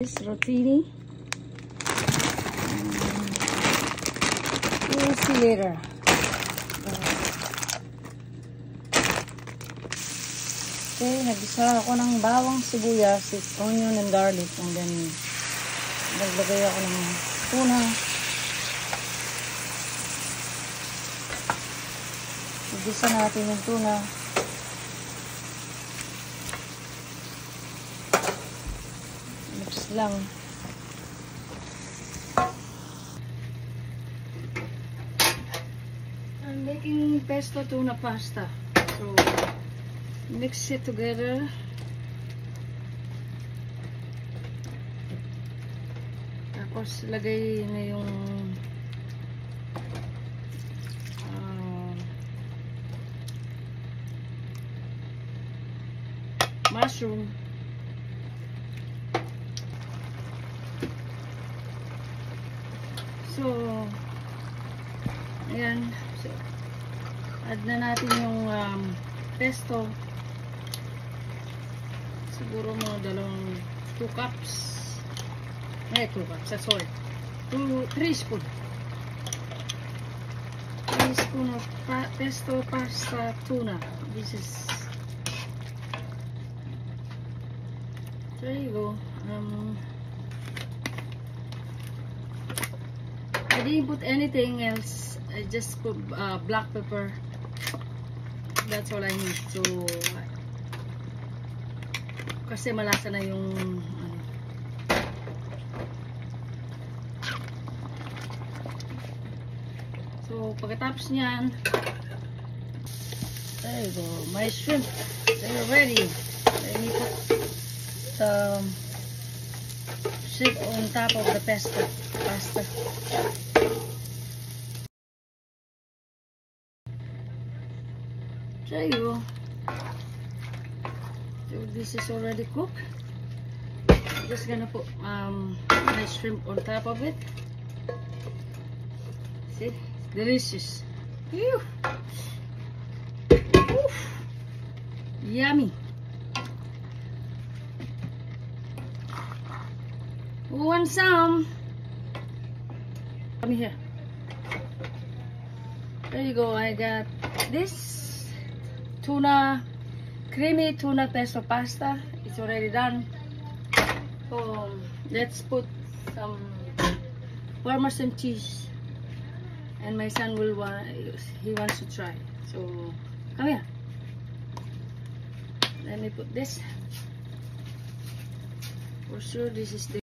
This rotini. We'll see later. Okay, nagisa ako ng bawang, sibuyas, onion and garlic, and then naglagay ako ng tuna. Nagisa natin yung tuna. Mix lang. I'm making pesto tuna pasta. So mix it together. Tapos lagay na yung mushroom. So, ayan. So, add na natin yung pesto. Siguro mga 2 cups. 2 cups, sorry. 3 spoon. 3 spoon of pesto pasta tuna. This is, there you go. I didn't put anything else. I just put black pepper. That's all I need. So, kasi malasa na yung So, pagkatapos niyan, there you go. My shrimp, they're ready. Let me put the shrimp on top of the pasta. There you go. So this is already cooked. I'm just gonna put my shrimp on top of it. See, it's delicious. Whew. Oof. Yummy. Who wants some? Come here. There you go. I got this tuna, creamy tuna pesto pasta. It's already done. So let's put some Parmesan cheese, and my son he wants to try. So come here. Let me put this. For sure, this is the